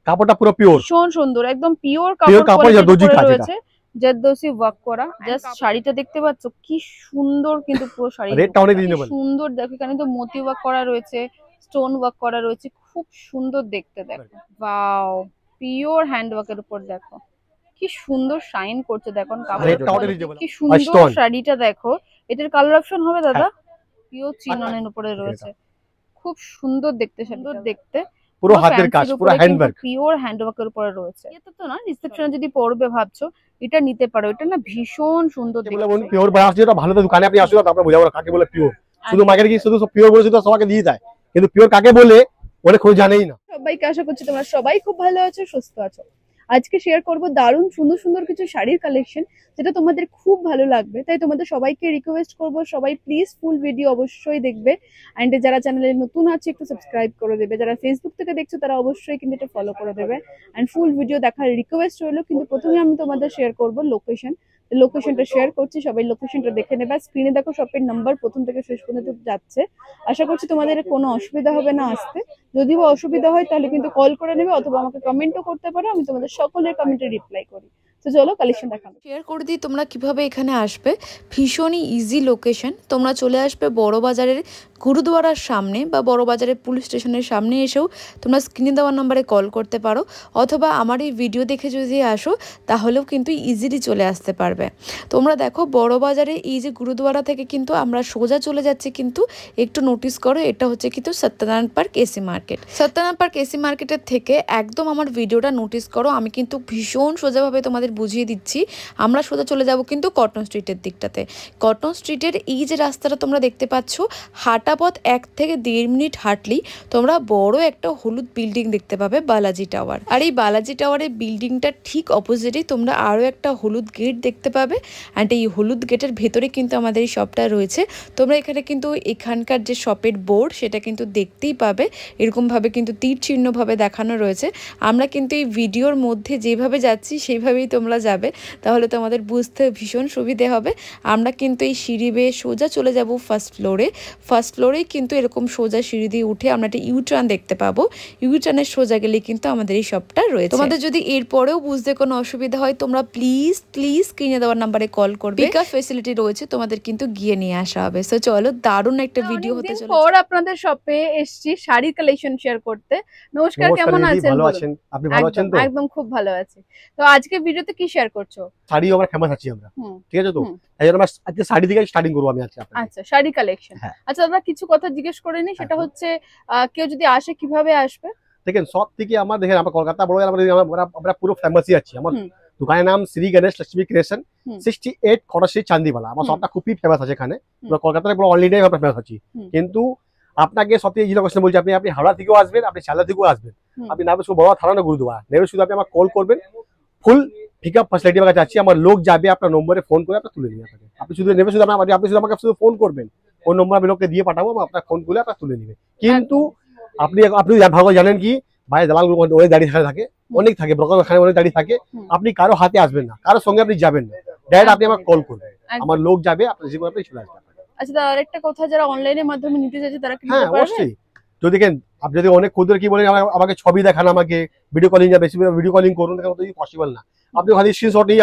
কাপড়টা পুরো পিওর, ভীষণ সুন্দর, একদম পিওর কাপড় রয়েছে, জারদোসি ওয়ার্ক করা। জাস্ট শাড়িটা দেখতে পাচ্ছ কি সুন্দর, কিন্তু পুরো শাড়ি রেটটা অনেক রিজনেবল সুন্দর। দেখো এখানে তো মতি ওয়ার্ক করা রয়েছে, স্টোন ওয়ার্ক করা রয়েছে, খুব সুন্দর দেখতে। দেখো ওয়াও, পিওর হ্যান্ড ওয়ার্কের উপর দেখো কি সুন্দর শাইন করছে। দেখো কি সুন্দর শাড়িটা, দেখো এটার কালার অপশন হবে দাদা, পিওর চিননের উপরে রয়েছে, খুব সুন্দর দেখতে, সুন্দর দেখতে, পুরো হাতের কাজ, পুরো হ্যান্ডওয়ার্ক, পিওর হ্যান্ডওয়ার্কের উপরে রয়েছে। এটা তো না রিসেপশনে যদি পরবে ভাবছো, এটা নিতে পারো, এটা না ভীষণ সুন্দর দেখতে। পিওর বাস যেটা ভালো, তো দোকানে আপনি আসুন তারপরে বোঝাবো কাকে বলে পিওর। শুধু মার্কেটে কি শুধু পিওর বলে শুধু সবাইকে দিয়ে দেয়, কিন্তু পিওর কাকে বলে অনেক খোঁজ জানেই না। সবাইকে আশা করছি তোমরা সবাই খুব ভালো আছো, সুস্থ আছো। আজকে শেয়ার করব দারুণ সুন্দর সুন্দর কিছু শাড়ির কালেকশন, যেটা তোমাদের খুব ভালো লাগবে। তাই তোমাদের সবাইকে রিকোয়েস্ট করব, সবাই প্লিজ ফুল ভিডিও অবশ্যই দেখবে। এন্ড যারা চ্যানেলে নতুন আছে একটু সাবস্ক্রাইব করে দেবে, যারা ফেসবুক থেকে দেখছো তারা অবশ্যই কিন্তু এটা ফলো করে দেবে। এন্ড ফুল ভিডিও দেখার রিকোয়েস্ট রইলো। কিন্তু প্রথমে আমি তোমাদের শেয়ার করব লোকেশনটা শেয়ার করছি, সবাই লোকেশনটা দেখে নেবে। স্ক্রিনে দেখো শপের নাম্বার প্রথম থেকে শেষ পর্যন্ত যাচ্ছে। আশা করছি তোমাদের কোনো অসুবিধা হবে না আসতে। যদিও অসুবিধা হয় তাহলে কিন্তু কল করে নেবে, অথবা আমাকে কমেন্টও করতে পারো, আমি তোমাদের সকলের কমেন্টে রিপ্লাই করি। তো চলো কালেকশন দেখাবো, শেয়ার করে দিই তোমরা কিভাবে এখানে আসবে। ভীষণই ইজি লোকেশন, তোমরা চলে আসবে বড় বাজারের গুরুদুয়ারার সামনে বা বড় বাজারের পুলিশ স্টেশনের সামনে এসেও তোমরা স্ক্রিনে দেওয়া নাম্বারে কল করতে পারো, অথবা আমার এই ভিডিও দেখে যদি আসো তাহলেও কিন্তু ইজিলি চলে আসতে পারবে। তোমরা দেখো বড় বাজারে এই যে গুরুদুয়ারা থেকে কিন্তু আমরা সোজা চলে যাচ্ছি, কিন্তু একটু নোটিস করো এটা হচ্ছে কিন্তু Satyanarayan park AC market. Satyanarayan park AC মার্কেটের থেকে একদম আমার ভিডিওটা নোটিস করো, আমি কিন্তু ভীষণ সোজাভাবে তোমাদের বুঝিয়ে দিচ্ছি। আমরা সোজা চলে যাব কিন্তু কটন স্ট্রিটের দিকটাতে। কটন স্ট্রিটের এই যে রাস্তাটা তোমরা দেখতে পাচ্ছ, হাঁটা পথ 1 থেকে 1.5 মিনিট হাঁটলেই তোমরা বড় একটা হলুদ বিল্ডিং দেখতে পাবে, বালাজি টাওয়ার। আর এই বালাজি টাওয়ারের বিল্ডিংটার ঠিক অপোজিটেই তোমরা আরও একটা হলুদ গেট দেখতে পাবে। অ্যান্ড এই হলুদ গেটের ভেতরে কিন্তু আমাদের এই শপটা রয়েছে। তোমরা এখানে কিন্তু এখানকার যে শপের বোর্ড সেটা কিন্তু দেখতেই পাবে, এরকমভাবে কিন্তু তীর চিহ্নভাবে দেখানো রয়েছে। আমরা কিন্তু এই ভিডিওর মধ্যে যেভাবে যাচ্ছি সেইভাবেই তোমরা যাবে, তাহলে তোমাদের বুঝতে ভীষণ সুবিধে হবে। আমরা কিন্তু এই সিঁড়ি বেয়ে সোজা চলে যাব ফার্স্ট ফ্লোরেই কিন্তু এরকম সোজা সিঁড়ি দিয়ে উঠে আমরা একটা ইউটার্ন দেখতে পাবো। ইউটার্নের সোজা গেলে কিন্তু আমাদের এই শপটা রয়েছে। তোমাদের যদি এরপরেও বুঝতে কোনো অসুবিধা হয় তোমরা প্লিজ স্ক্রিনে দেওয়ার নাম্বারে কল করবে, পিকআপ ফ্যাসিলিটি রয়েছে, তোমাদের কিন্তু গিয়ে নিয়ে আসা হবে। সো চলো, দারুণ একটা ভিডিও হতে চলেছে। পর আপনাদের শপে এসেছি শাড়ির কালেকশন শেয়ার করতে। নমস্কার, কেমন আছেন? ভালো আছেন? আপনি ভালো আছেন তো? একদম খুব ভালো আছি। তো আজকে ভিডিওতে কি শেয়ার করছো? শাড়ি আমরা ফেমাস আছি আমরা, ঠিক আছে তো? এই জন্য আজকে শাড়ি থেকে স্টার্টিং করব আমি আজকে। আচ্ছা, শাড়ি কালেকশন। আচ্ছা দাদা, কিছু কথা জিজ্ঞেস করে নি, সেটা হচ্ছে কেউ যদি আসে কিভাবে আসবে? দেখেন সব থেকে আমার দেখেন আমরা কলকাতা বড় আমরা পুরো ফেমাসই আছি। আমার দোকানের নাম শ্রী গণেশ লক্ষ্মী ক্রিয়েশন, 68 খড়াশি চান্দিওয়ালা। আমার সবটা খুবই ফেমাস আছে এখানে, পুরো কলকাতায় পুরো অলরেডি আমরা ফেমাস আছি। কিন্তু আপনাকে সবথেকে ইজি লোকেশন বলছি, আপনি হাওড়া থেকেও আসবেন, আপনি শিয়ালদা থেকেও আসবেন, আপনি নামে শুধু বড় থানা না গুরুদুয়ারা নেবে, শুধু আপনি আমার কল করবেন, ফুল পিকআপ ফ্যাসিলিটি আমার কাছে আছে। আমার লোক যাবে আপনার নম্বরে ফোন করে আপনার তুলে নিয়ে যাবে। আপনি শুধু নেবে, শুধু আপনি শুধু আমাকে শুধু ফোন করবেন, ওই নম্বর আমি লোককে দিয়ে পাঠাবো, আপনার ফোন করে আপনার তুলে নিবে। কিন্তু আপনি ভালো জানেন কি বাইরে দালালগুলো অনেক দাঁড়িয়ে থাকে, অনেক থাকে, ব্রোকার ওখানে অনেক দাঁড়িয়ে থাকে। আপনি কারো হাতে আসবেন না, কারোর সঙ্গে আপনি যাবেন না, ডাইরেক্ট আপনি আমাকে কল করবেন, আমার লোক যাবে, আপনার জীবনে আপনি চলে আসবেন। আচ্ছা দাদা, আরেকটা কথা, যারা অনলাইনের মাধ্যমে নিতে চাইছে তারা কি নিতে পারবে? অবশ্যই। তো দেখেন আপনি যদি অনেক খুদর কি বলেন আমাকে ছবি দেখান, আমাকে ভিডিও কলিং যাবে, ভিডিও কলিং করুন, দেখেন তো পসিবল না। আপনি ওখানে স্ক্রিনশট নিয়ে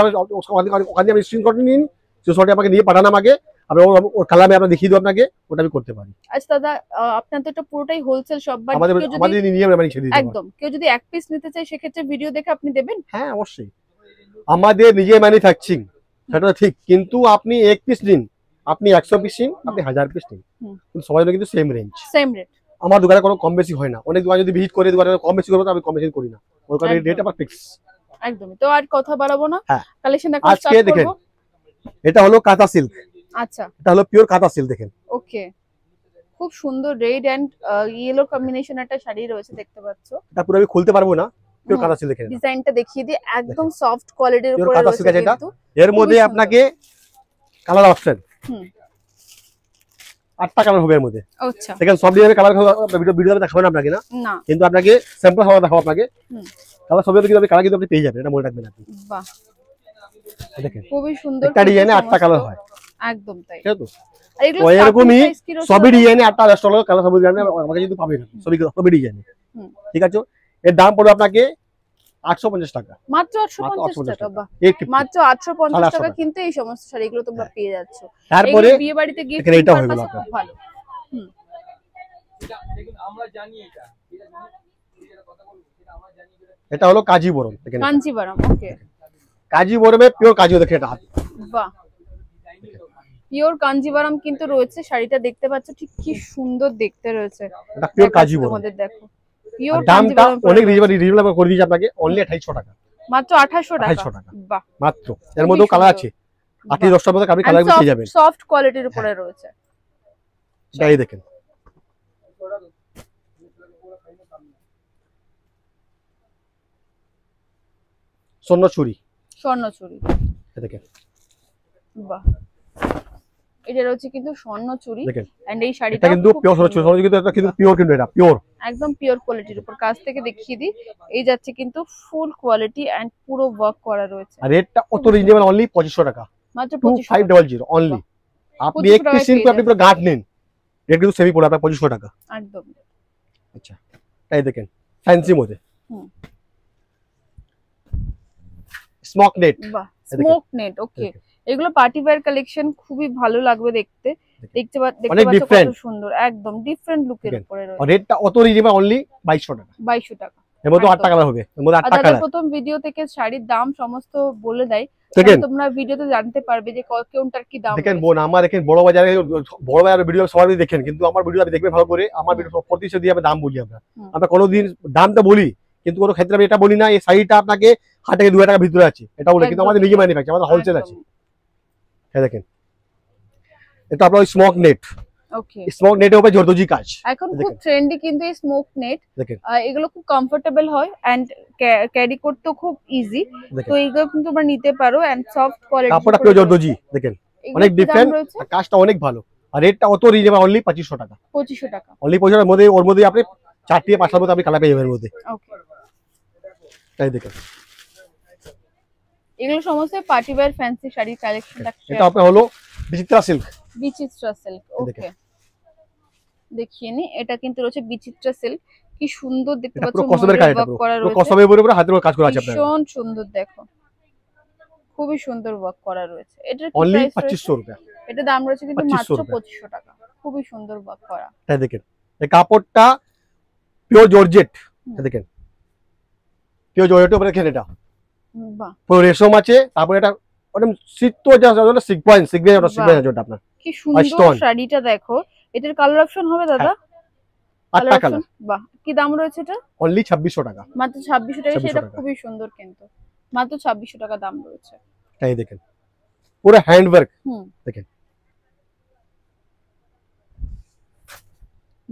ওখানে আপনি স্ক্রিনশট নিন, স্ক্রিনশটে আমাকে নিয়ে পাঠান, আমাকে আমি ওর কালামে আমরা দেখিয়ে দেব আপনাকে, ওটা আমি করতে পারি। আচ্ছা দাদা, আপনার তো এটা পুরোটাই হোলসেল শপ, বা আমাদের নিয়ে আমরা ছেড়ে দিই একদম। কেউ যদি এক পিস নিতে চায় সেক্ষেত্রে ভিডিও দেখে আপনি দেবেন? হ্যাঁ অবশ্যই, আমাদের নিজে ম্যানুফ্যাকচারিং, সেটা ঠিক। কিন্তু আপনি এক পিস নিন, আপনি 100 পিস নিন, আপনি 1000 পিস নিন, কিন্তু সবাই কিন্তু সেম রেঞ্জ, সেম রেট। আমার দোকানে কোনো কম বেশি হয় না। অনেক দোকান যদি ভিজিট করে দোকানে কম বেশি করবো, আমি কম বেশি করি না, ওই কারণে রেট আমার ফিক্স। একদমই। তো আর কথা বাড়াবো না, কালেকশন দেখো আজকে দেখেন এটা হলো কাঁথা সিল্ক। আচ্ছা, এটা হলো পিওর কাঁথা সিল্ক, দেখেন। ওকে, খুব সুন্দর রেড এন্ড ইয়েলো কম্বিনেশন একটা শাড়ি রয়েছে, দেখতে পাচ্ছ। এটা পুরো আমি খুলতে পারবো না, পিওর কাঁথা সিল্ক। দেখেন ডিজাইনটা দেখিয়ে দিই, একদম সফট কোয়ালিটির উপরে রয়েছে কিন্তু। এর মধ্যে আপনাকে কালার অপশন 8টা কালার হবে এর মধ্যে। আচ্ছা, দেখেন সব ডিজাইনের কালার ভিডিওতে দেখাবো না আপনাকে, না, কিন্তু আপনাকে স্যাম্পল হাওয়া দেখাবো আপনাকে। কালার সবই কিন্তু আপনি কালার কিন্তু আপনি পেয়ে যাবেন, এটা মনে রাখবেন আপনি। বাহ, দেখেন খুবই সুন্দর। একটা ডিজাইনে 8টা কালার হয়, একদম তাই, ঠিক আছে? আর এগুলো এরকমই সবই ডিজাইনে 8টা 10টা কালার সবই ডিজাইনে আমাকে যদি পাবেন, সবই ডিজাইনে, ঠিক আছে? এর দাম পড়বে আপনাকে 850 টাকা, মাত্র 850 টাকা। বাহ, 850 মাত্র 850 টাকা কিন্তু এই সমস্ত শাড়িগুলো তোমরা পেয়ে যাচ্ছ। তারপরে এগুলো বিয়ে বাড়িতে গিফট এখানে এটা হয়ে গেল খুব ভালো। হুম, এটা হলো কাঞ্জিবরম, দেখেন কাঞ্জিভারাম। ওকে, কাঞ্জিবরমে পিওর কাজু, দেখেন এটা হাত। বাহ, পিওর কাঞ্জিভারাম কিন্তু রয়েছে। শাড়িটা দেখতে পাচ্ছ ঠিক কি সুন্দর দেখতে রয়েছে। এটা পিওর কাঞ্জিবরম, তোমাদের দেখো পিওর দামটা কাঞ্জিভারাম অনেক রিজনেবল করে দিয়েছি আপনাকে, অনলি 2800 টাকা, মাত্র 2800 টাকা। 2800 টাকা বাহ, মাত্র। এর মধ্যেও কালার আছে, 8-10টার মধ্যে আপনি কালার পেয়ে যাবেন। সফট কোয়ালিটির উপরে রয়েছে। এটাই দেখেন, স্বর্ণচুরি, স্বর্ণচুরি, দেখেন বাহ, এটা রয়েছে কিন্তু স্বর্ণচুরি। দেখেন এন্ড এই শাড়িটা এটা কিন্তু পিওর স্বর্ণচুরি, স্বর্ণচুরি কিন্তু এটা কিন্তু পিওর, কিন্তু এটা পিওর, একদম পিওর কোয়ালিটির উপর। কাছ থেকে দেখিয়ে দিই, এই যাচ্ছে কিন্তু ফুল কোয়ালিটি এন্ড পুরো ওয়ার্ক করা রয়েছে। আর রেটটা অত রিজনেবল, অনলি 2500 টাকা, মাত্র 2500 2500 অনলি। আপনি 2500 এক পিস সিল্ক আপনি পুরো গাঁট নেন, রেট কিন্তু সেমি পড়ে আপনার 2500 টাকা। একদম। আচ্ছা, তাই দেখেন ফ্যান্সি মধ্যে হুম, স্মোক নেট, বাহ, স্মোক নেট। ওকে, এগুলো পার্টি ওয়্যার কালেকশন, খুবই ভালো লাগবে দেখতে। দেখতে অনেক পাচ্ছ কত different। সুন্দর, একদম ডিফারেন্ট লুকের উপরে আর রয়েছে। রেটটা অত রিজনেবল, অনলি 2200 টাকা। 2200 টাকা। এর মধ্যে একদম। 8টা কালার হবে, এর মধ্যে 8টা দাদা কালার প্রথম ভিডিও থেকে শাড়ির দাম সমস্ত বলে দেয়, দেখেন। তোমরা ভিডিওতে জানতে পারবে যে কোনটার কি দাম দেখেন রয়েছে। বোন, আমার দেখেন বড় বাজারের ভিডিও সবাই দেখেন, কিন্তু আমার ভিডিও আপনি দেখবেন ভালো করে। আমার ভিডিও প্রতিশত দিয়ে আমি দাম বলি, আমরা কোনোদিন দামটা বলি, কিন্তু কোনো ক্ষেত্রে আমি এটা বলি না এই শাড়িটা আপনাকে 1 থেকে 2 টাকা ভিতরে আছে, এটা বলে। কিন্তু আমাদের নিজে ম্যানুফ্যাকচার, আমাদের হোলসেল আছে। হ্যাঁ দেখেন, এটা আপনার স্মোক নেট। ওকে, স্মোক নেটের উপরে জর্দজি কাজ এখন খুব ট্রেন্ডি কিন্তু এই স্মোক নেট। দেখেন, এগুলো খুব কমফোর্টেবল হয় এন্ড ক্যারি করতেও খুব ইজি। তো এইগুলো কিন্তু তোমরা নিতে পারো এন্ড সফট কোয়ালিটি। কাপড়টা পিওর জর্দজি, দেখেন অনেক ডিফারেন্ট, আর কাজটা অনেক ভালো। আর রেটটা অত রিজনেবল, অনলি 2500 টাকা। 2500 টাকা, অনলি 2500 টাকার মধ্যে, ওর মধ্যে আপনি 4 থেকে 5টার মধ্যে আপনি কালার পেয়ে যাবেন এর মধ্যে। ওকে, তাই দেখেন, এগুলো সমস্ত party wear fancy sari collection. এটা আপনার হলো বিচিত্রা সিল্ক, বিচিত্রা সিল্ক। ওকে, দেখিয়ে নি, এটা কিন্তু রয়েছে বিচিত্রা সিল্ক। কি সুন্দর দেখতে পাচ্ছ, পুরো কসমের কাজ, এটা পুরো কসমের উপরে হাতের কাজ করা আছে আপনার, ভীষণ সুন্দর। দেখো খুবই সুন্দর ওয়ার্ক করা রয়েছে। এটার কি অনলি প্রাইস? 2500 টাকা। এটা দাম রয়েছে কিন্তু মাত্র 2500 টাকা। খুবই সুন্দর ওয়ার্ক করা। তাই দেখেন, এই কাপড়টা পিওর জর্জেট, দেখেন পিওর জর্জেটের উপরে দেখেন, এটা বাহ, পুরো রেশম আছে। তারপরে এটা একদম সিক্তো যা সিকোয়েন্স যেটা আপনার কি সুন্দর শাড়িটা দেখো। এটার কালার অপশন হবে দাদা? 8টা কালার। বাহ, কি দাম রয়েছে এটা? অনলি 2600 টাকা, মাত্র 2600 টাকা। 2600 সেটা টাকা। খুবই সুন্দর কিন্তু, মাত্র 2600 টাকা দাম রয়েছে। তাই দেখেন, পুরো হ্যান্ডওয়ার্ক দেখেন।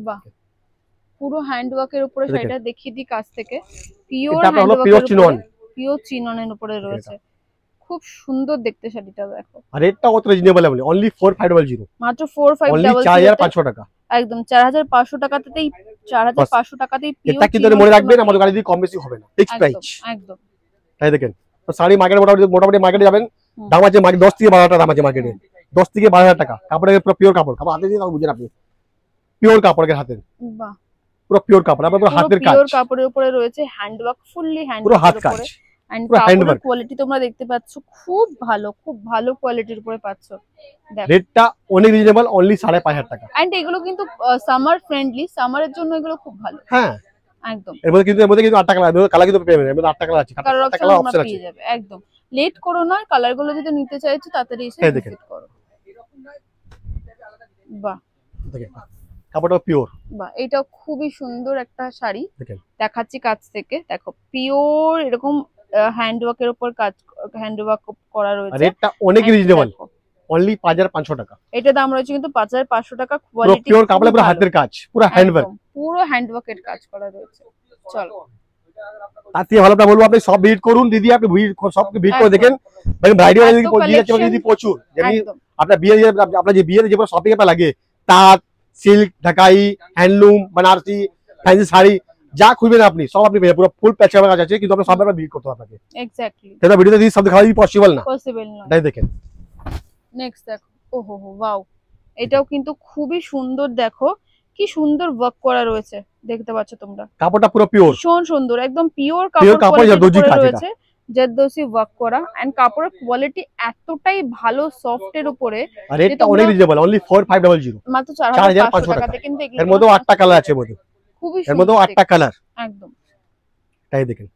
বাহ, পুরো হ্যান্ডওয়ার্কের উপরে শাড়িটা দেখিয়ে দিই কাছ থেকে। পিওর এটা হলো পিওর চিনন, পিওর চিননের উপরে রয়েছে। খুব সুন্দর দেখতে শাড়িটা দেখো। আর রেটটা কত রিজনেবল আছে, অনলি 4500, মাত্র 4500, অনলি 4500 টাকা। একদম 4500 টাকাতেই 4500 টাকাতেই পিওর। এটা কিন্তু মনে রাখবেন, আমাদের গাড়ি দিয়ে কম বেশি হবে না, ফিক্সড প্রাইস। একদম। তাই দেখেন, তো শাড়ি মার্কেটে মোটামুটি মার্কেটে যাবেন, দাম আছে 10 থেকে 12 টাকা দাম আছে মার্কেটে, 10 থেকে 12,000 টাকা। কাপড়ের পুরো পিওর কাপড়, হাতে দিয়ে তাও বুঝেন আপনি, পিওর কাপড়ের হাতে। বাহ, পুরো পিওর কাপড়, আপনার পুরো হাতের কাজ, পিওর কাপড়ের উপরে রয়েছে হ্যান্ডওয়ার্ক, ফুললি হ্যান্ডওয়ার্ক, পুরো হাত কাজ, এন্ড কাপড়ের কোয়ালিটি তোমরা দেখতে পাচ্ছ খুব ভালো কোয়ালিটির উপরে পাচ্ছ। দেখো রেটটা অনেক রিজনেবল, অনলি 5500 টাকা। এন্ড এগুলো কিন্তু সামার ফ্রেন্ডলি, সামারের জন্য এগুলো খুব ভালো। হ্যাঁ একদম। এর মধ্যে কিন্তু 8টা কালার কিন্তু পেয়ে যাবেন, এর মধ্যে 8টা কালার আছে, কালার কালার অপশন আছে। পেয়ে যাবে। একদম লেট করো না, কালার গুলো যদি নিতে চাইছো তাড়াতাড়ি এসে ভিজিট করো। বাহ, দেখেন কাপড়টা পিওর। বাহ, এটা খুবই সুন্দর একটা শাড়ি, দেখেন দেখাচ্ছি কাছ থেকে। দেখো পিওর এরকম হ্যান্ডওয়ার্কের উপর কাজ, হ্যান্ডওয়ার্ক করা রয়েছে। রেটটা অনেক রিজনেবল, অনলি 5500 টাকা। এটা দাম রয়েছে কিন্তু 5500 টাকা। পুরো কোয়ালিটি পিওর কাপড়ে পুরো হাতের কাজ, পুরো হ্যান্ডওয়ার্ক, পুরো হ্যান্ডওয়ার্কের কাজ করা রয়েছে। চলো তার থেকে ভালো বলবো, আপনি সব ভিজিট করুন দিদি, আপনি সব ভিজিট করে দেখেন। ব্রাইডাল যদি প্রচুর, যেমনি আপনার বিয়ে, আপনার যে বিয়েতে যে শপিং এ লাগে, তাঁত, সিল্ক, ঢাকাই, হ্যান্ডলুম, বানারসি, ফ্যান্সি শাড়ি যা খুঁজবেন আপনি সব আপনি পেয়ে, পুরো ফুল প্যাচ কাজ আছে, কিন্তু আপনি সব ব্যাপারে ভিজিট করতে হবে আপনাকে। এক্স্যাক্টলি, সেটা ভিডিওতে দিয়ে সব দেখানো পসিবল না, না। তাই দেখেন নেক্সট দেখো, ওহো ওয়াও, এটাও কিন্তু খুবই সুন্দর। দেখো কি কি সুন্দর ওয়ার্ক করা রয়েছে, দেখতে পাচ্ছ তোমরা। কাপড়টা পুরো পিওর, ভীষণ সুন্দর, একদম পিওর কাপড় কাপড় জারদোজি কাজ রয়েছে, জারদোসি ওয়ার্ক করা। এন্ড কাপড়ের কোয়ালিটি এতটাই ভালো, সফট এর উপরে। আর রেটটা অনেক রিজনেবল, অনলি 4500, মাত্র 4500 টাকা। টাকাতে কিন্তু এর মধ্যে 8টা কালার আছে, খুবই এর মধ্যে 8টা কালার। একদম তাই দেখেন,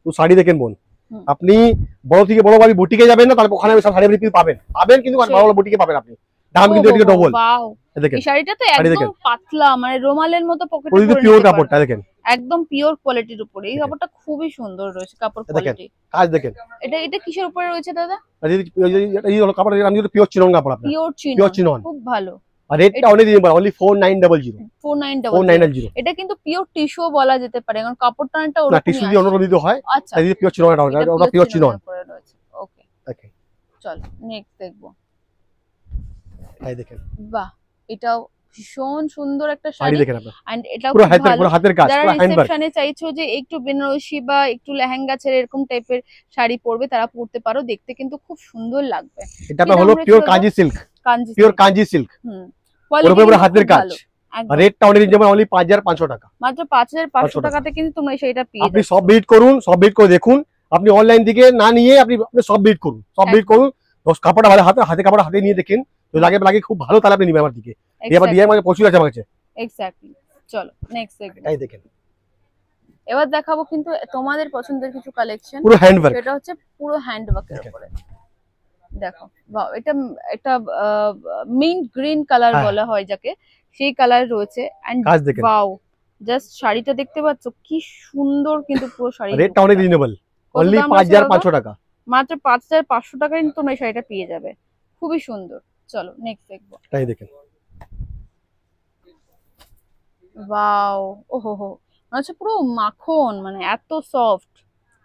তো শাড়ি দেখেন বোন, হুম। আপনি বড় থেকে বড় ভাবে বুটিকে যাবেন না, তাহলে ওখানে সব শাড়ি আপনি পাবেন কিন্তু বড় বড় বুটিকে পাবেন আপনি, দাম কিন্তু এদিকে ডবল। ওয়াও, দেখেন এই শাড়িটা তো শাড়ি একদম দেখেন। পাতলা, মানে রুমালের মতো পকেটে পুরো পরে পিওর নিতে কাপড়টা পারবে। দেখেন, একদম পিওর কোয়ালিটির উপরে এই দেখেন। কাপড়টা খুবই সুন্দর রয়েছে, কাপড় দেখেন কোয়ালিটি। কাজ দেখেন, এটা কিসের উপরে রয়েছে দাদা? আর এই হলো কাপড়, আমি যদি পিওর চিনন কাপড় আপনার, পিওর পিওর চিনন, চিনন। খুব ভালো। আর রেটটা অনেক রিজনেবল, অনলি 4900, 4900। এটা কিন্তু পিওর টিস্যু বলা যেতে পারে, কারণ কাপড় টানটা না ওরকমই টিস্যু আসে। দিয়ে অন্য দিতে হয়, আচ্ছা, তাই পিওর চিনন, ওটা পিওর চিনন। ওকে, চল নেক্সট দেখবো। তাই দেখেন, বাহ, এটাও ভীষণ সুন্দর একটা শাড়ি শাড়ি। দেখেন আপনার, এন্ড এটাও পুরো খুব ভালো। হাতের কাজ, যারা পুরো হ্যান্ডওয়ার্ক। রিসেপশনে চাইছো যে একটু বেনারসি বা একটু লেহেঙ্গা ছেড়ে এরকম টাইপের শাড়ি পরবে, তারা পরতে পারো, দেখতে কিন্তু খুব সুন্দর লাগবে। এটা হলো পিওর কাঞ্জি সিল্ক, কাঞ্জি পিওর কাঞ্জি সিল্ক, হুম, ওর উপরে পুরো হাতের কাজ। একদম। আর রেটটা অনেক রিজনেবল, অনলি 5500 টাকা। মাত্র 5500 টাকাতে কিন্তু তোমরা এই শাড়িটা পেয়ে আপনি যাবে। সব ভিজিট করুন, সব ভিজিট করে দেখুন, আপনি অনলাইন থেকে না নিয়ে আপনি সব ভিজিট করুন, সব ভিজিট করুন। কাপড়টা ভালো, হাতে কাপড় হাতে নিয়ে দেখেন, তো লাগে খুব ভালো, তাহলে আপনি নিবেন আমার দিকে। এবার দিয়ে মানে প্রচুর আছে আমার কাছে। এক্স্যাক্টলি, চলো নেক্সট দেখব। তাই দেখেন, এবার দেখাবো কিন্তু তোমাদের পছন্দের কিছু কালেকশন, পুরো হ্যান্ডওয়ার্ক। সেটা হচ্ছে পুরো হ্যান্ডওয়ার্কের উপরে। দেখো, বাহ, এটা একটা মিন্ট গ্রিন কালার বলা হয় যাকে, সেই কালার রয়েছে। এন্ড কাজ দেখেন, ওয়াও, জাস্ট শাড়িটা দেখতে পাচ্ছ কি সুন্দর, কিন্তু পুরো শাড়ি রেটটা অনেক রিজনেবল, অনলি 5500 টাকা। মাত্র 5500 টাকায় কিন্তু তোমরা এই শাড়িটা পেয়ে যাবে, খুবই সুন্দর। চলো নেক্সট দেখবো। তাই দেখেন, ওয়াও, ওহো হো, মানে হচ্ছে পুরো মাখন, মানে এত সফট।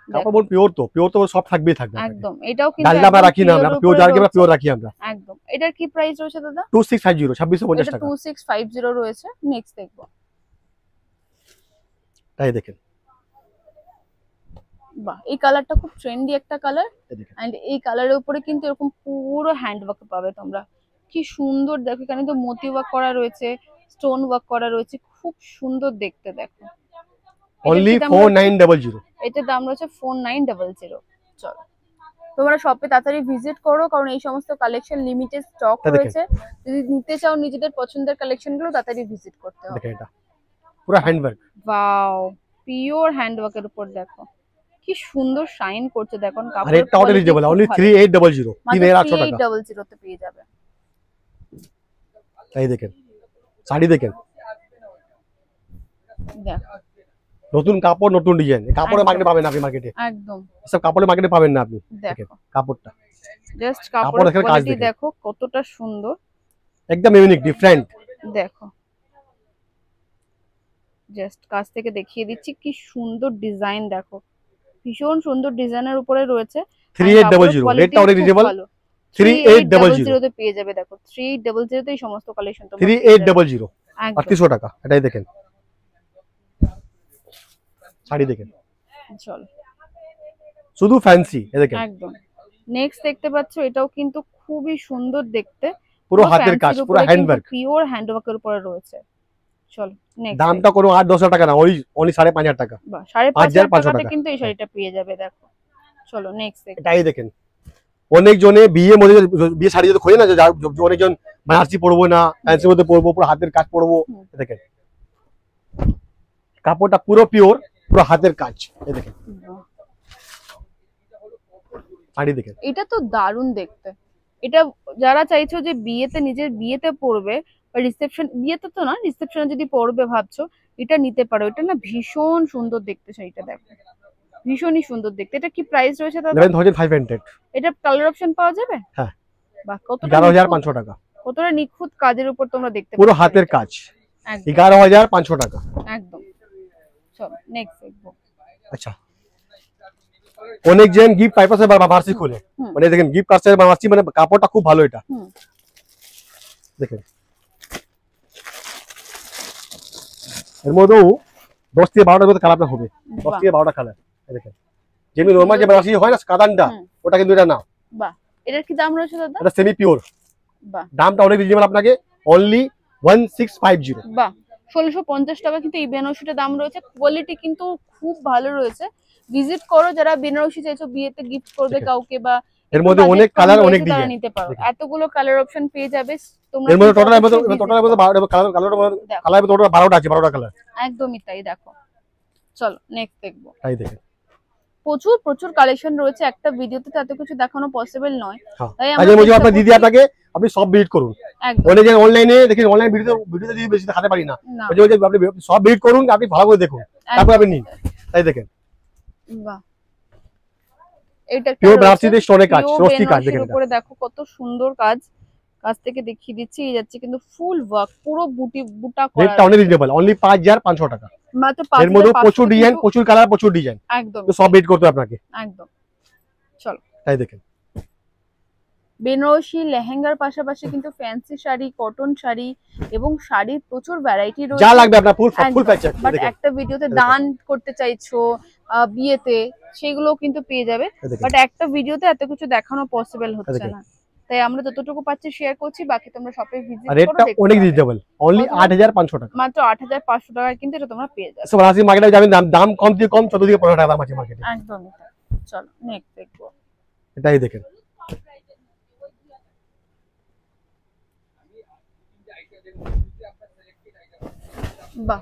কাপড় বল পিওর, তো সব থাকবে। একদম, এটাও কিন্তু ডালনা আমরা রাখি না, আমরা পিওর জারকে আমরা পিওর রাখি আমরা। একদম। এটার কি প্রাইস রয়েছে দাদা? 2650, 2650 এটা টাকা। 2650 রয়েছে। নেক্সট দেখবো। তাই দেখেন, বাহ, এই কালারটা খুব ট্রেন্ডি একটা কালার। এই দেখেন, এন্ড এই কালারের উপরে কিন্তু এরকম পুরো হ্যান্ড ওয়ার্ক পাবে তোমরা। কি সুন্দর দেখো, এখানে তো মতি ওয়ার্ক করা রয়েছে, স্টোন ওয়ার্ক করা রয়েছে, খুব সুন্দর দেখতে। দেখো, অনলি 4900। এটার দাম রয়েছে 4900। চলো তোমরা শপে তাড়াতাড়ি ভিজিট করো, কারণ এই সমস্ত কালেকশন লিমিটেড স্টক রয়েছে। যদি নিতে চাও নিজেদের পছন্দের কালেকশন গুলো, তাড়াতাড়ি ভিজিট করতে হবে। দেখেন, এটা পুরো হ্যান্ডওয়ার্ক। ওয়াও, পিওর হ্যান্ডওয়ার্কের উপর দেখো কি সুন্দর শাইন করছে। দেখো আর কাপড়ের রেটটা অনেক রিজনেবল, অনলি 3800, 3800 টাকা। 3800 তে পেয়ে যাবে। তাই দেখেন, শাড়ি দেখেন, দেখো নতুন কাপড়, নতুন ডিজাইন। কাপড়ের মার্কেটে পাবেন না আপনি, মার্কেটে একদম, সব কাপড়ের মার্কেটে পাবেন না আপনি। দেখেন দেখো কাপড়টা, জাস্ট কাপড় কাপড়ের দেখেন, কাজ কোয়ালিটি দেখেন। দেখো কতটা সুন্দর। একদম ইউনিক, ডিফারেন্ট। দেখো জাস্ট কাছ থেকে দেখিয়ে দিচ্ছি কি সুন্দর ডিজাইন। দেখো ভীষণ সুন্দর ডিজাইনের উপরে রয়েছে। 3800, রেটটা অনেক রিজনেবল, 3800 তে পেয়ে যাবে। দেখো 3800 তে এই সমস্ত কালেকশন তোমরা 3800, একদম। 3800 টাকা। এটাই দেখেন, শাড়ি দেখেন, চলো শুধু ফ্যান্সি। এই দেখেন, একদম। নেক্সট দেখতে পাচ্ছ, এটাও কিন্তু খুবই সুন্দর দেখতে, পুরো হাতের কাজ, পুরো হ্যান্ডওয়ার্ক, পিওর হ্যান্ডওয়ার্কের উপরে রয়েছে। চলো নেক্সট। দামটা কোনো 8-10 টাকা না, ওই অনলি 5500 টাকা। বাহ, 5500 টাকাতে টাকা। কিন্তু এই শাড়িটা পেয়ে যাবে। দেখো চলো নেক্সট দেখো। এটাই দেখেন, অনেক জনে বিয়ে শাড়ি যদি খোঁজে না, যে অনেকজন বেনারসি পরবো না, ফ্যান্সির মধ্যে পরবো, পুরো হাতের কাজ পরবো। দেখেন কাপড়টা পুরো পিওর, পুরো হাতের কাজ। এই দেখেন শাড়ি দেখেন, এটা তো দারুণ দেখতে। এটা যারা চাইছো যে বিয়েতে, নিজের বিয়েতে পরবে বা রিসেপশন, বিয়েতে তো না, রিসেপশনে যদি পরবে ভাবছো, এটা নিতে পারো। এটা না ভীষণ সুন্দর দেখতে শাড়িটা। দেখো ভীষণই সুন্দর দেখতে। এটা কি প্রাইস রয়েছে দাদা? 11500। এটা কালার অপশন পাওয়া যাবে? হ্যাঁ। বাহ, কতটা 11500 টাকা। কতটা নিখুঁত কাজের উপর তোমরা দেখতে পুরো হাতের কাজ, 11500 টাকা। একদম। চলো নেক্সট দেখবো। আচ্ছা, অনেক জন গিফট পারপাসে বানারসি খুলে, মানে দেখেন গিফট পারপাসে বানারসি, মানে কাপড়টা খুব ভালো। এটা দেখেন, এর মধ্যেও 10 থেকে 12টার মধ্যে কালার হবে, 10 থেকে 12টা কালার। দেখেন যেমনি নরমাল যে বানারসি হয় না কাদানটা, ওটা কিন্তু এটা না। বাহ, এটার কি দাম রয়েছে দাদা? এটা সেমি পিওর। বাহ, দামটা অনেক রিজনেবল, আপনাকে অনলি 1650। বাহ, 1650 টাকা কিন্তু এই বেনারসিটার দাম রয়েছে। কোয়ালিটি কিন্তু খুব ভালো রয়েছে। ভিজিট করো যারা বেনারসি চাইছো বিয়েতে গিফট করবে কাউকে, বা এর মধ্যে অনেক কালার, অনেক তারা ডিজাইন নিতে পারো। এতগুলো কালার অপশন পেয়ে যাবে তোমরা। এর মধ্যে টোটাল 12টা আছে, 12টা কালার। একদমই তাই। দেখো চলো নেক্সট দেখবো। তাই দেখেন প্রচুর কালেকশন রয়েছে, একটা ভিডিওতে তো এত কিছু দেখানো পসিবল নয়। তাই আমি বলছি আপনার দিদি আপনাকে আপনি সব ভিজিট করুন। অনলাইনে দেখেন, অনলাইন ভিডিওতে দিদি বেশি দেখাতে পারি না, বলছি আপনি সব ভিজিট করুন, আপনি ভালো করে দেখুন, তারপর আপনি নিন। তাই দেখেন বাহ, এটা পিওর বেনারসিতে স্টোনের কাজ, সস্তি কাজ দেখেন। উপরে দেখো কত সুন্দর কাজ, কাছ থেকে দেখিয়ে দিচ্ছি। এই যাচ্ছে কিন্তু ফুল ওয়ার্ক, পুরো বুটা করা। রেটটা অনেক রিজনেবল, অনলি 5500 টাকা। মাত্র এর মধ্যে প্রচুর ডিজাইন, প্রচুর কালার, প্রচুর ডিজাইন, একদম তো সব ভিজিট করতে হবে আপনাকে। একদম চলো। তাই দেখেন বেনারসি লেহেঙ্গার পাশাপাশি কিন্তু ফ্যান্সি শাড়ি, কটন শাড়ি এবং শাড়ির প্রচুর ভ্যারাইটি রয়েছে, যা লাগবে আপনার ফুল প্যাকেজ। বাট একটা ভিডিওতে দান করতে চাইছো বিয়েতে, সেগুলো কিন্তু পেয়ে যাবে, বাট একটা ভিডিওতে এত কিছু দেখানো পসিবল হচ্ছে না। তাই আমরা যতটুকু পাচ্ছি শেয়ার করছি, বাকি তোমরা শপে ভিজিট করো। রেটটা অনেক রিজনেবল, অনলি 8500 টাকা। মাত্র 8500 টাকায় কিন্তু এটা তোমরা পেয়ে যাবে। সো বেনারসি মার্কেটে যাবেন, দাম কম থেকে কম 14 থেকে 15 টাকা দাম আছে মার্কেটে। একদমই তাই। চলো নেক্সট দেখবো। এটাই দেখেন বাহ,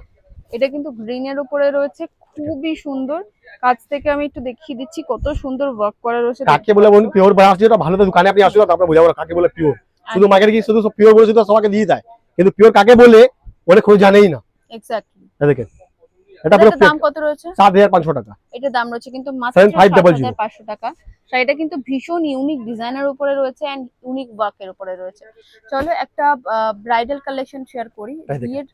এটা কিন্তু গ্রিন এর উপরে রয়েছে, খুবই সুন্দর। কাছ থেকে আমি একটু দেখিয়ে দিচ্ছি কত সুন্দর ওয়ার্ক করা রয়েছে। কাকে বলে বলুন পিওর বেনারসি, এটা ভালো তো দোকানে আপনি আসুন তারপর বুঝাবো কাকে বলে পিওর। শুধু মার্কেটে কি শুধু পিওর বলে শুধু সবাইকে দিয়ে দেয়, কিন্তু পিওর কাকে বলে অনেক খোঁজ জানেই না। এক্স্যাক্টলি। দেখেন এটা পুরো দাম কত রয়েছে? 7500 টাকা। এটা দাম রয়েছে কিন্তু মাত্র 7500 টাকা। শাড়িটা কিন্তু ভীষণ ইউনিক ডিজাইনের উপরে রয়েছে এন্ড ইউনিক ওয়ার্কের উপরে রয়েছে। চলো একটা ব্রাইডাল কালেকশন শেয়ার করি, বিয়ের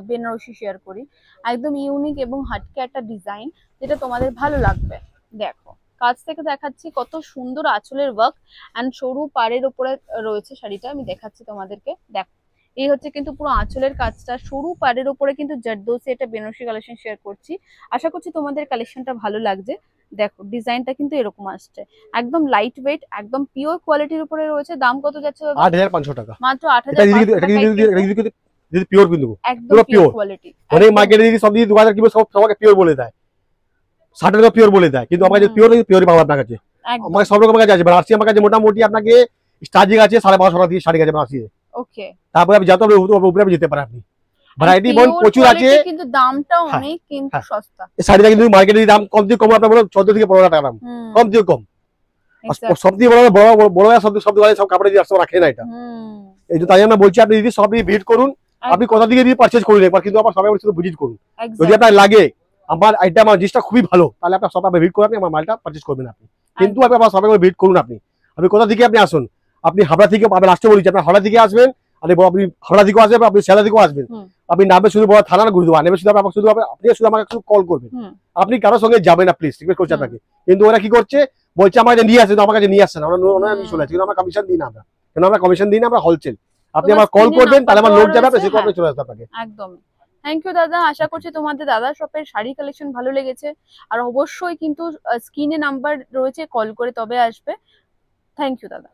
বেনারসি শেয়ার করি। একদম ইউনিক এবং হাটকে একটা ডিজাইন, যেটা তোমাদের ভালো লাগবে। দেখো কাছ থেকে দেখাচ্ছি কত সুন্দর আঁচলের ওয়ার্ক এন্ড সরু পাড়ের উপরে রয়েছে শাড়িটা। আমি দেখাচ্ছি তোমাদেরকে। দেখো এই হচ্ছে কিন্তু পুরো আঁচলের কাজটা, সরু পাড়ের উপরে কিন্তু জারদোসি এটা বেনারসি কালেকশন শেয়ার করছি। আশা করছি তোমাদের কালেকশনটা ভালো লাগছে। দেখো ডিজাইনটা কিন্তু এরকম আসছে, একদম লাইট ওয়েট, একদম পিওর কোয়ালিটির উপরে রয়েছে। দাম কত যাচ্ছে? 8500 টাকা। মাত্র 8500 টাকা। যদি পিওর কিন্তু একদম পিওর কোয়ালিটি। অনেক মার্কেটে যদি সব দিয়ে দোকানদার কি সব সবাইকে পিওর বলে দেয়, 60 টাকা পিওর বলে দেয়, কিন্তু আমাদের পিওরই পাবো আপনার কাছে। আমার সব রকমের কাছে আছে বেনারসি, আমার কাছে মোটামুটি আপনাকে স্টার্টিং আছে 1250 টাকা দিয়ে শাড়ি আছে বেনারসি। ওকে, তারপরে আপনি যত উপরে আপনি যেতে পারেন, আপনি ভ্যারাইটি প্রচুর আছে, কিন্তু দামটা অনেক কিন্তু সস্তা। এই শাড়িটা কিন্তু মার্কেটের দাম কম থেকে কম আপনার বলো 14 থেকে 15 টাকা দাম, কম থেকে কম। সব থেকে বড় সব দোকানে সব কাপড়ে দিয়ে রাখে না এটা। এই তাই আমরা বলছি আপনি যদি সব ভিজিট করুন, আপনি কোথা থেকে দিয়ে পারচেজ করুন একবার, কিন্তু আমার সবাই শুধু ভিজিট করুন। যদি আপনার লাগে আমার আইটেম আমার জিনিসটা খুবই ভালো, তাহলে আপনার সব ভিজিট করে আপনি আমার মালটা পারচেজ করবেন আপনি। কিন্তু আপনি আমার সবাই ভিজিট করুন। আপনি কোথা থেকে আপনি আসুন, আপনি হাবড়া থেকে, আমি লাস্টে বলছি আপনার হাওড়া থেকে আসবেন, আপনি হাওড়া থেকেও আসবেন, আপনি শিয়ালদা থেকেও আসবেন, আপনি নামবে শুধু বড় থানা গুরুদুয়ারা নেবে, শুধু আপনি শুধু আমাকে কল করবেন। আপনি কারোর সঙ্গে যাবেন না প্লিজ, রিকোয়েস্ট করছি আপনাকে। কিন্তু ওরা কি করছে বলছে আমাকে নিয়ে আসে, আমার কাছে নিয়ে আসছে না, আমরা চলে আসছি, কিন্তু আমরা কমিশন দিই না, আমরা কমিশন দিই না, আমরা হোলসেল। আপনি আমার কল করবেন, তাহলে আমার লোক যাবে, আপনি সে করে চলে আসবে আপনাকে। একদম। থ্যাংক ইউ দাদা, আশা করছি তোমাদের দাদা শপের শাড়ি কালেকশন ভালো লেগেছে। আর অবশ্যই কিন্তু স্ক্রিনে নাম্বার রয়েছে, কল করে তবে আসবে। থ্যাংক ইউ দাদা।